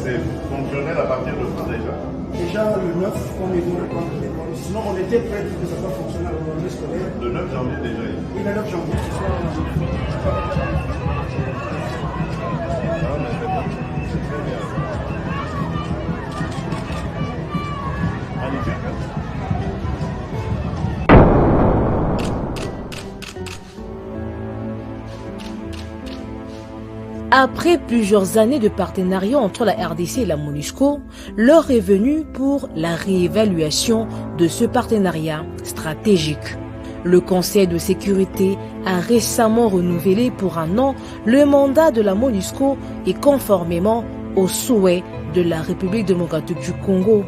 c'est fonctionnel à partir de quand déjà? Déjà le 9, on est venu reprendre l'école. Sinon, on était prêts que ça soit fonctionnel à l'année scolaire. Le 9 janvier déjà? Oui, le 9 janvier, ce soir. C'est très bien. Magnifique. Après plusieurs années de partenariat entre la RDC et la MONUSCO, l'heure est venue pour la réévaluation de ce partenariat stratégique. Le Conseil de sécurité a récemment renouvelé pour un an le mandat de la MONUSCO et conformément aux souhaits de la République démocratique du Congo.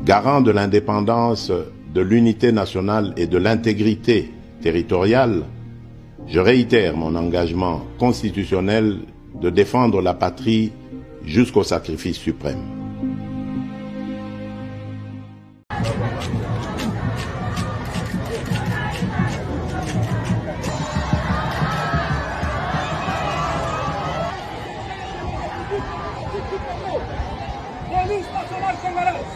Garant de l'indépendance, de l'unité nationale et de l'intégrité territoriale, je réitère mon engagement constitutionnel de défendre la patrie jusqu'au sacrifice suprême. Police nationale congolaise,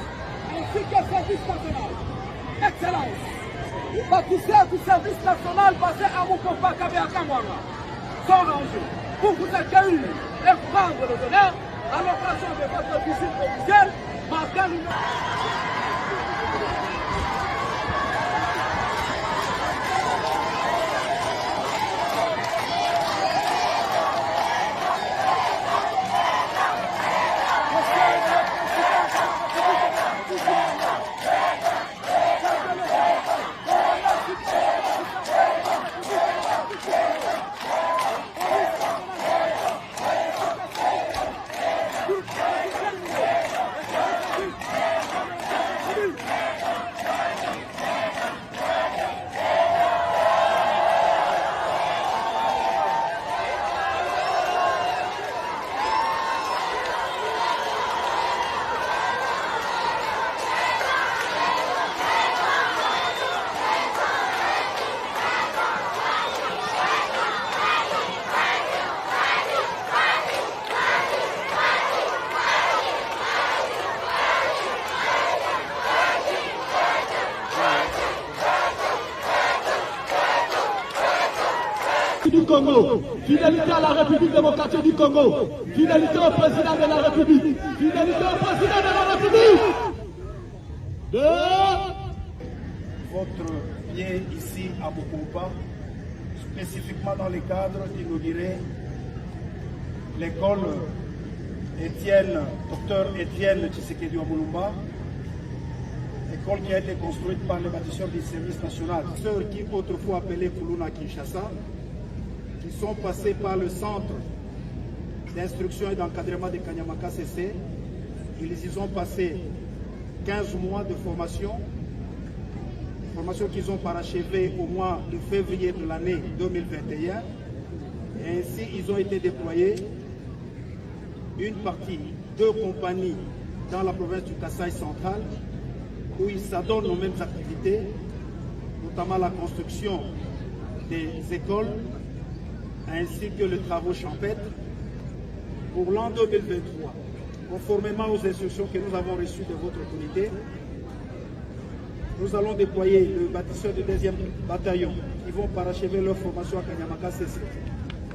ainsi que service national. Excellence. Bâtisseurs du service national basé à Mukopa Kabea Kamwanga sont rangés pour vous accueillir et prendre le honneur à l'occasion de votre visite officielle marquant une... Du Congo, fidélité à la République démocratique du Congo, fidélité au président de la République, fidélité au président de la République. Votre bien ici à Mukopa, spécifiquement dans le cadre d'inaugurer l'école Dr Étienne Tshisekedi Omulumba, école qui a été construite par les bâtisseurs du service national, ceux qui autrefois appelés Kuluna Kinshasa, qui sont passés par le centre d'instruction et d'encadrement de Kanyamaka CC. Ils y ont passé 15 mois de formation qu'ils ont parachevée au mois de février de l'année 2021. Et ainsi, ils ont été déployés, une partie, 2 compagnies dans la province du Kasaï central, où ils s'adonnent aux mêmes activités, notamment la construction des écoles, ainsi que les travaux champêtres pour l'an 2023. Conformément aux instructions que nous avons reçues de votre autorité, nous allons déployer le bâtisseur du 2e bataillon qui vont parachever leur formation à Kanyamaka CC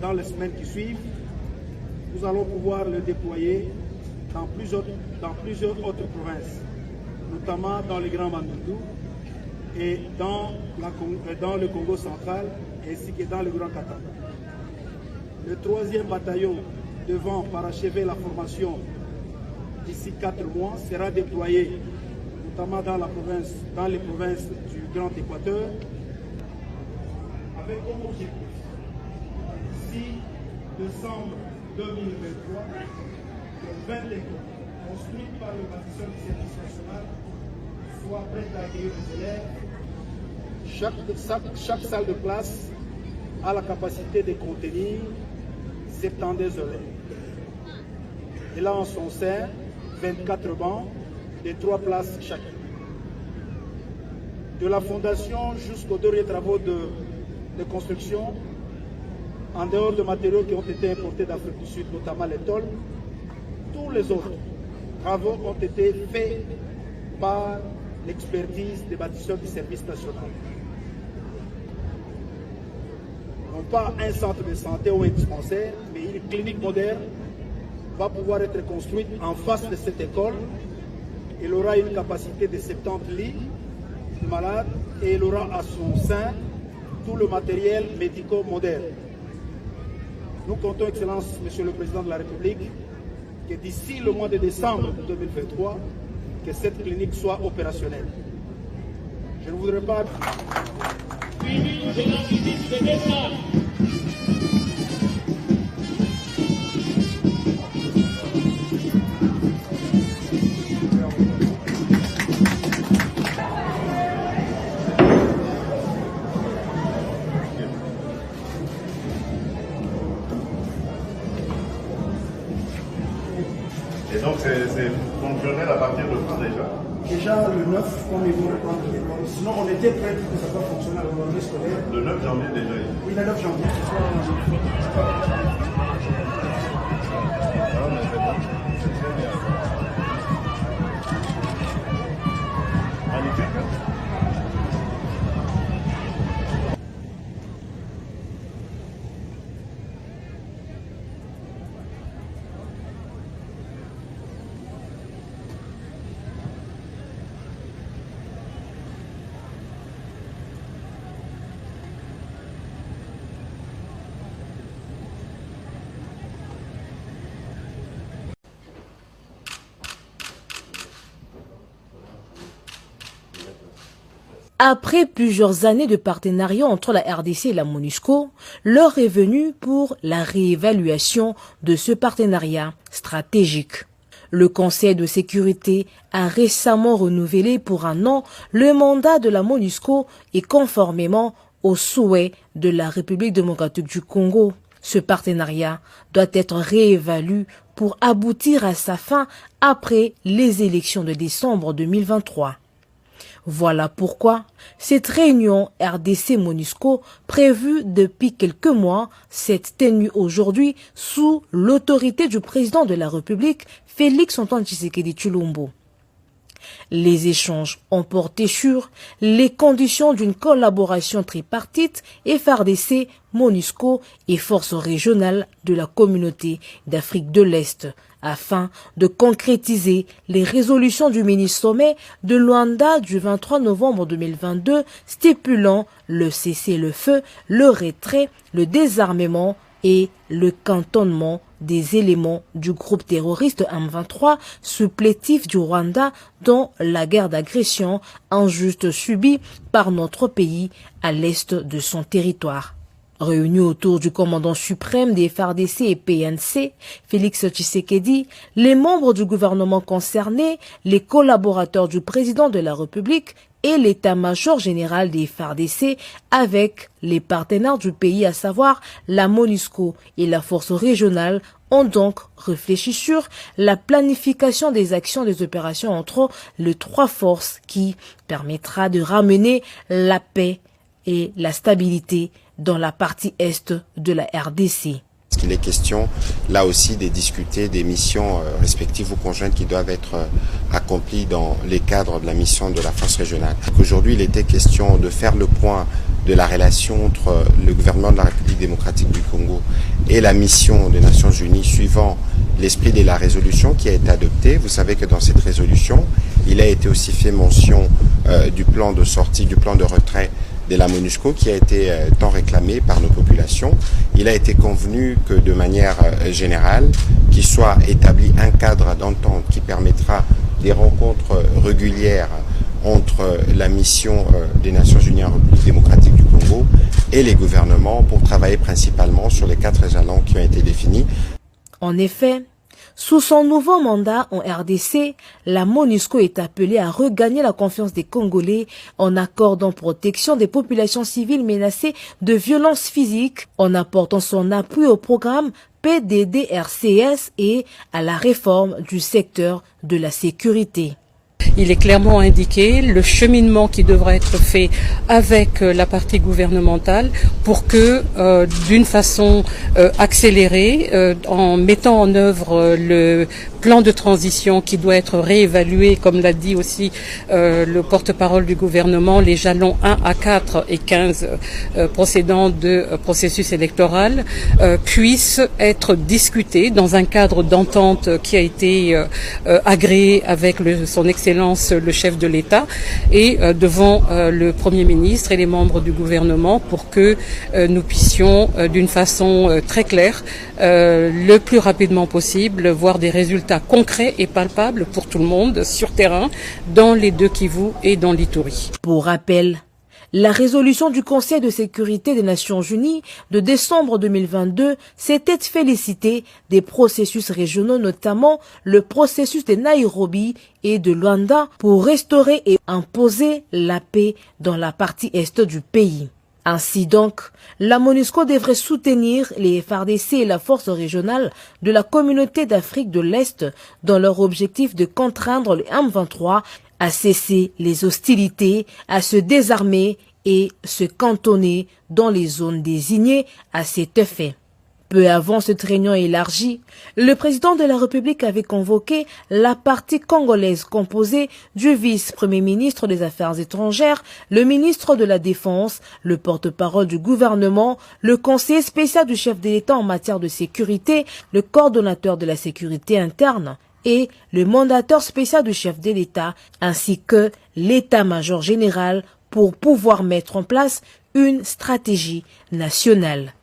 dans les semaines qui suivent. Nous allons pouvoir le déployer dans plusieurs autres provinces, notamment dans le Grand Bandundu et dans le Congo central, ainsi que dans le Grand Katanga. Le 3e bataillon devant parachever la formation d'ici 4 mois, sera déployé notamment dans les provinces du Grand Équateur, avec comme objectif, d'ici décembre 2023, que 20 écoles construites par le bâtisseur du service national soient prêtes à accueillir les élèves. Chaque salle de classe a la capacité de contenir 72 élèves. Et là, en son sein, 24 bancs de 3 places chacun. De la fondation jusqu'aux derniers travaux de construction, en dehors de matériaux qui ont été importés d'Afrique du Sud, notamment les tôles, tous les autres travaux ont été faits par l'expertise des bâtisseurs du service national. Non pas un centre de santé ou un dispensaire, mais une clinique moderne va pouvoir être construite en face de cette école. Elle aura une capacité de 70 lits de malades et elle aura à son sein tout le matériel médico-moderne. Nous comptons, Excellence, Monsieur le Président de la République, que d'ici le mois de décembre 2023, que cette clinique soit opérationnelle. Je ne voudrais pas... Et donc c'est fonctionnel à partir de quand déjà? Déjà le 9, comme ils vont reprendre l'école. Sinon on était prêts pour que ça soit fonctionnel au moment scolaire. Le 9 janvier déjà. Oui, le 9 janvier. Ah, mais c'est bon. C'est très bien. Magnifique, hein? Après plusieurs années de partenariat entre la RDC et la MONUSCO, l'heure est venue pour la réévaluation de ce partenariat stratégique. Le Conseil de sécurité a récemment renouvelé pour 1 an le mandat de la MONUSCO et conformément aux souhaits de la République démocratique du Congo. Ce partenariat doit être réévalué pour aboutir à sa fin après les élections de décembre 2023. Voilà pourquoi cette réunion RDC-MONUSCO prévue depuis quelques mois s'est tenue aujourd'hui sous l'autorité du président de la République, Félix-Antoine Tshisekedi Tshilombo. Les échanges ont porté sur les conditions d'une collaboration tripartite FARDC, MONUSCO et forces régionales de la communauté d'Afrique de l'Est afin de concrétiser les résolutions du mini-sommet de Luanda du 23 novembre 2022 stipulant le cessez-le-feu, le retrait, le désarmement et le cantonnement des éléments du groupe terroriste M23 supplétif du Rwanda dans la guerre d'agression injuste subie par notre pays à l'est de son territoire. Réunis autour du commandant suprême des FARDC et PNC, Félix Tshisekedi, les membres du gouvernement concerné, les collaborateurs du président de la République et l'état-major général des FARDC avec les partenaires du pays, à savoir la MONUSCO et la force régionale, ont donc réfléchi sur la planification des actions des opérations entre les 3 forces qui permettra de ramener la paix et la stabilité dans la partie est de la RDC. Il est question là aussi de discuter des missions respectives ou conjointes qui doivent être accomplies dans les cadres de la mission de la force régionale. Aujourd'hui, il était question de faire le point de la relation entre le gouvernement de la République démocratique du Congo et la mission des Nations Unies suivant l'esprit de la résolution qui a été adoptée. Vous savez que dans cette résolution, il a été aussi fait mention du plan de sortie, du plan de retrait de la MONUSCO qui a été tant réclamé par nos populations. Il a été convenu que de manière générale, qu'il soit établi un cadre d'entente qui permettra des rencontres régulières entre la mission des Nations Unies en République démocratique du Congo et les gouvernements pour travailler principalement sur les 4 jalons qui ont été définis. En effet, sous son nouveau mandat en RDC, la MONUSCO est appelée à regagner la confiance des Congolais en accordant protection des populations civiles menacées de violences physiques, en apportant son appui au programme PDDRCS et à la réforme du secteur de la sécurité. Il est clairement indiqué le cheminement qui devra être fait avec la partie gouvernementale pour que, d'une façon accélérée, en mettant en œuvre le plan de transition qui doit être réévalué, comme l'a dit aussi le porte-parole du gouvernement, les jalons 1 à 4 et 15 procédant de processus électoral puissent être discutés dans un cadre d'entente qui a été agréé avec son Excellence le chef de l'État et devant le Premier ministre et les membres du gouvernement pour que nous puissions d'une façon très claire, le plus rapidement possible, voir des résultats concrets et palpables pour tout le monde sur terrain dans les 2 Kivu et dans l'Ituri. Pour rappel, la résolution du Conseil de sécurité des Nations Unies de décembre 2022 s'était félicitée des processus régionaux, notamment le processus de Nairobi et de Luanda pour restaurer et imposer la paix dans la partie est du pays. Ainsi donc, la MONUSCO devrait soutenir les FARDC et la force régionale de la communauté d'Afrique de l'Est dans leur objectif de contraindre le M23 à cesser les hostilités, à se désarmer et se cantonner dans les zones désignées à cet effet. Peu avant cette réunion élargie, le président de la République avait convoqué la partie congolaise composée du vice-premier ministre des Affaires étrangères, le ministre de la Défense, le porte-parole du gouvernement, le conseiller spécial du chef de l'État en matière de sécurité, le coordonnateur de la sécurité interne et le mandataire spécial du chef de l'État, ainsi que l'état-major général pour pouvoir mettre en place une stratégie nationale.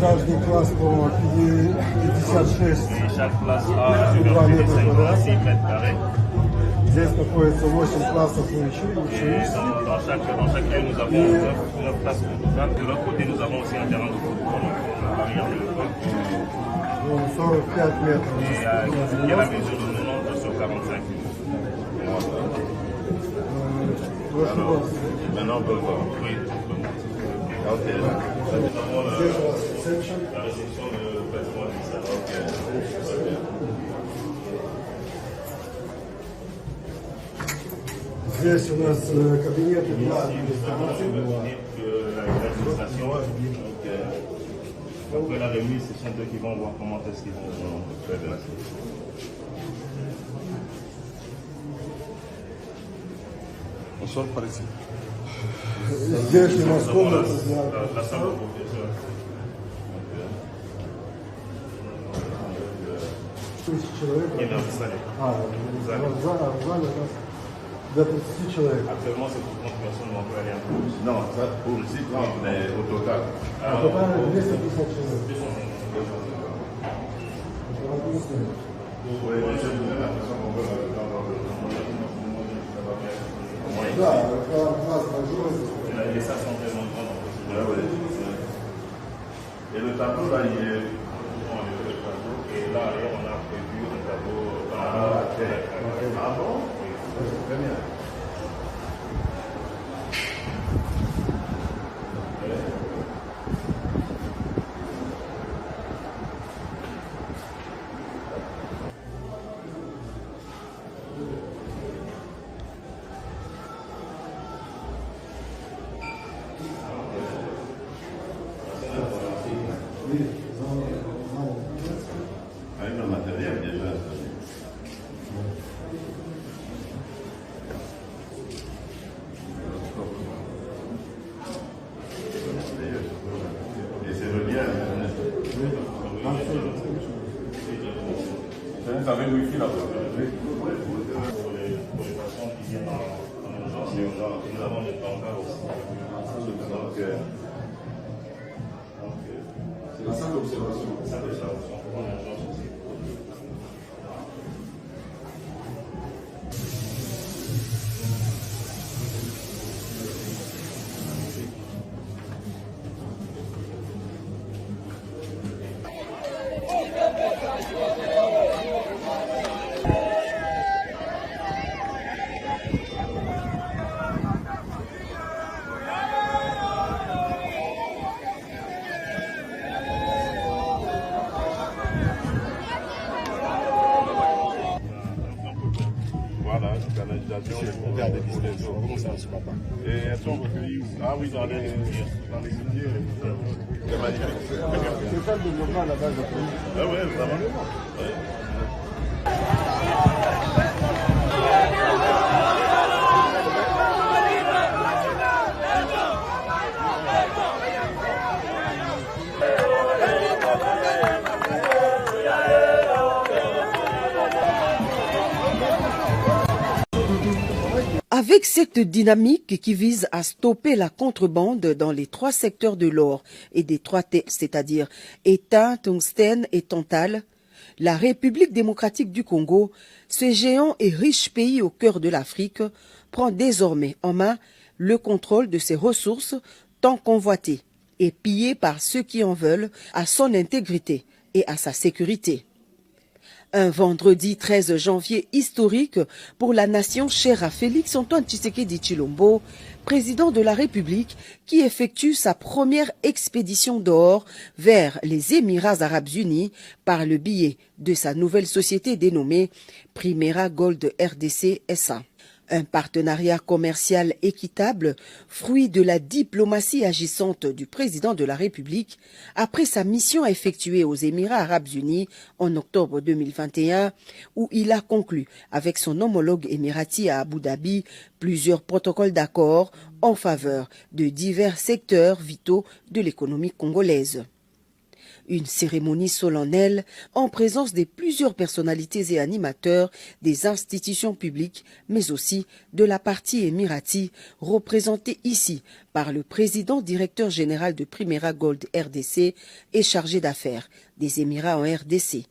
Каждый класс по 56. Chaque classe a une superficie de 6 mètres carrés. Здесь находится 8 классов Et dans chaque lieu, nous avons 9 classes de football. De l'autre côté, nous avons aussi un terrain de football. 5 метров. Et quelle est la mesure de 90 sur 45? Alors, maintenant, on peut voir. Oui. Ok. Nous avons la réception de patrimoine du salon. Здесь у нас кабинеты для администрации. Après la remise, ce sont eux qui vont voir comment est-ce qu'ils vont faire de la On sort par ici. Здесь у нас комната для... La salle de professeur. 1000 человек. Et dans le salon. В зале у нас до 30 человек. Actuellement, c'est pour 30 personnes, mais on peut aller un peu plus. Non, ça pour le site, non, mais au total. А total 250 человек. Oui, j'ai l'impression qu'on peut Да, класс большой. Les salles sont tellement grandes. Et le tableau, là, il est... Et là, on a prévu un tableau. Ah bon? Très bien. Avec le matériel déjà. Et c'est le lien. Vous avez le wifi là-bas. Pour les patients qui viennent en urgence, nous avons des brancards aussi. C'est la salle d'observation. Ça peut ça en urgence aussi. Voilà, canalisation. Regardez pour les eaux. Comment ça se passe? Et elles sont recueillies où? Ah oui, dans les milieux. C'est magnifique. C'est ça le développement à la base de la police. Ah ouais, vraiment. Ouais. Avec cette dynamique qui vise à stopper la contrebande dans les 3 secteurs de l'or et des 3 T, c'est-à-dire étain, tungstène et tantal, la République démocratique du Congo, ce géant et riche pays au cœur de l'Afrique, prend désormais en main le contrôle de ses ressources tant convoitées et pillées par ceux qui en veulent à son intégrité et à sa sécurité. Un vendredi 13 janvier historique pour la nation chère à Félix-Antoine Tshisekedi Tshilombo, président de la République, qui effectue sa première expédition d'or vers les Émirats arabes unis par le biais de sa nouvelle société dénommée Primera Gold RDC SA. Un partenariat commercial équitable, fruit de la diplomatie agissante du président de la République, après sa mission effectuée aux Émirats arabes unis en octobre 2021, où il a conclu avec son homologue émirati à Abu Dhabi plusieurs protocoles d'accord en faveur de divers secteurs vitaux de l'économie congolaise. Une cérémonie solennelle en présence de plusieurs personnalités et animateurs des institutions publiques, mais aussi de la partie émirati, représentée ici par le président directeur général de Primera Gold RDC et chargé d'affaires des Émirats en RDC.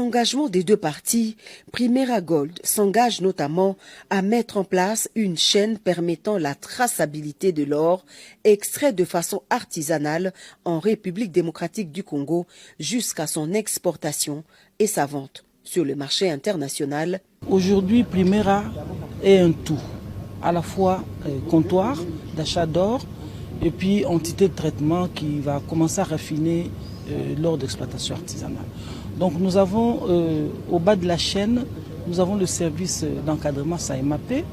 engagement des deux parties, Primera Gold s'engage notamment à mettre en place une chaîne permettant la traçabilité de l'or extrait de façon artisanale en République démocratique du Congo jusqu'à son exportation et sa vente sur le marché international. Aujourd'hui, Primera est un tout, à la fois comptoir d'achat d'or et puis entité de traitement qui va commencer à raffiner l'or d'exploitation artisanale. Donc nous avons au bas de la chaîne, nous avons le service d'encadrement SAEMAP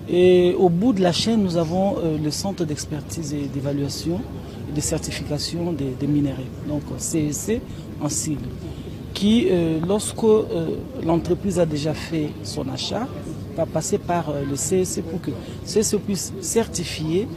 et au bout de la chaîne, nous avons le centre d'expertise et d'évaluation et de certification des minéraux, donc CEC en sigle, qui lorsque l'entreprise a déjà fait son achat, va passer par le CEC pour que CEC puisse certifier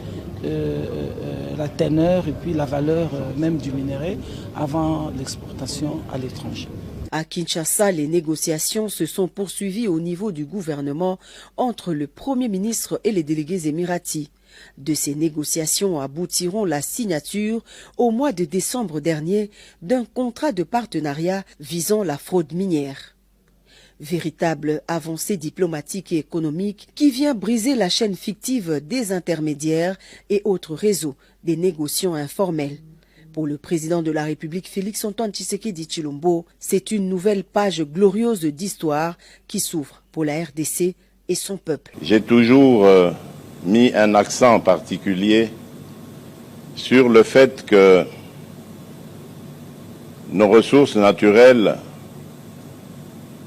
la teneur et puis la valeur même du minerai avant l'exportation à l'étranger. À Kinshasa, les négociations se sont poursuivies au niveau du gouvernement entre le Premier ministre et les délégués émiratis. De ces négociations aboutiront la signature au mois de décembre dernier d'un contrat de partenariat visant la fraude minière. Véritable avancée diplomatique et économique qui vient briser la chaîne fictive des intermédiaires et autres réseaux des négociants informels. Pour le président de la République, Félix-Antoine Tshisekedi Tshilombo, c'est une nouvelle page glorieuse d'histoire qui s'ouvre pour la RDC et son peuple. J'ai toujours mis un accent particulier sur le fait que nos ressources naturelles,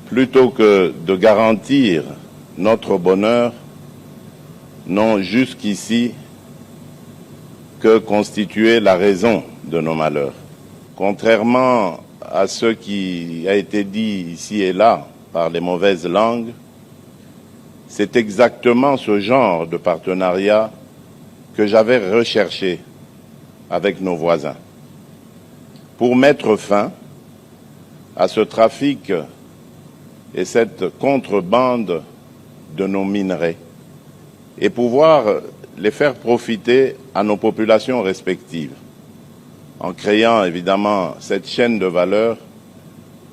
plutôt que de garantir notre bonheur, n'ont jusqu'ici que constitué la raison de nos malheurs. Contrairement à ce qui a été dit ici et là par les mauvaises langues, c'est exactement ce genre de partenariat que j'avais recherché avec nos voisins pour mettre fin à ce trafic et cette contrebande de nos minerais et pouvoir les faire profiter à nos populations respectives en créant évidemment cette chaîne de valeur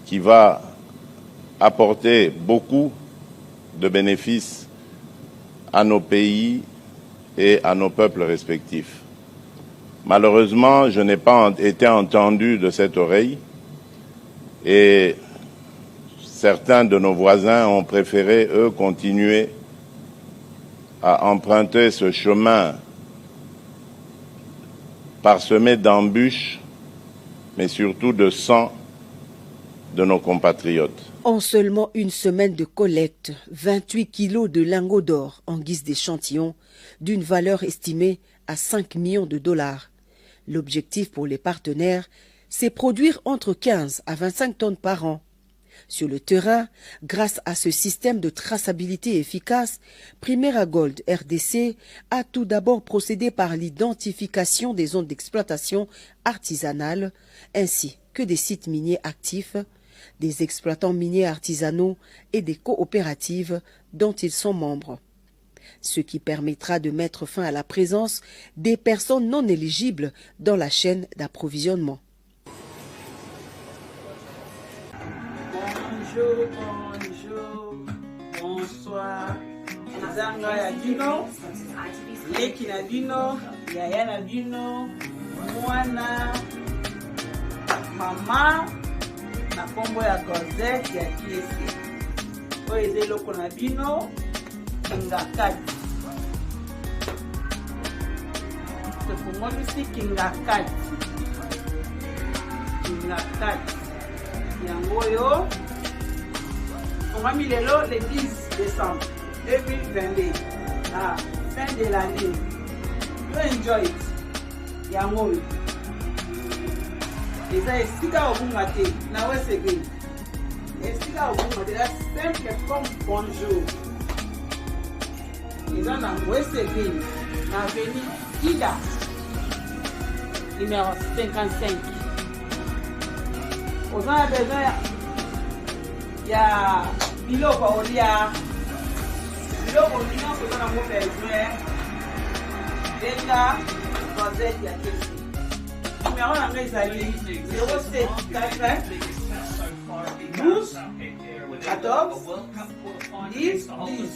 qui va apporter beaucoup de bénéfices à nos pays et à nos peuples respectifs. Malheureusement, je n'ai pas été entendu de cette oreille et certains de nos voisins ont préféré, eux, continuer à emprunter ce chemin parsemé d'embûches, mais surtout de sang de nos compatriotes. En seulement une semaine de collecte, 28 kilos de lingots d'or en guise d'échantillon, d'une valeur estimée à 5 millions de dollars. L'objectif pour les partenaires, c'est produire entre 15 à 25 tonnes par an. Sur le terrain, grâce à ce système de traçabilité efficace, Primera Gold RDC a tout d'abord procédé par l'identification des zones d'exploitation artisanale ainsi que des sites miniers actifs, des exploitants miniers artisanaux et des coopératives dont ils sont membres. Ce qui permettra de mettre fin à la présence des personnes non éligibles dans la chaîne d'approvisionnement. Bonjour, bonjour, bonsoir. Zanga ya bino, leki na bino, yaya na bino, mwana, mama, na kombo ya Cosette ya Kiesi. Oyo eza eloko na bino, kingakati. Tofungolisi kingakati. Kingakati. Yango oyo, on lelo le 10 décembre 2022. Ah, fin de l'année. You enjoy it. Yango oyo. Eza esika obunga te, na wesege. Esika obunga te, la simple comme bonjour. Eza na wesege, na veni Ida, numéro 55. Aux gens besoin, il y a biloko olia, biloko olia que on a besoin. Déjà, Cosette ya Kiesi. Numéro na mes amis 074 12, 14, 10, 10.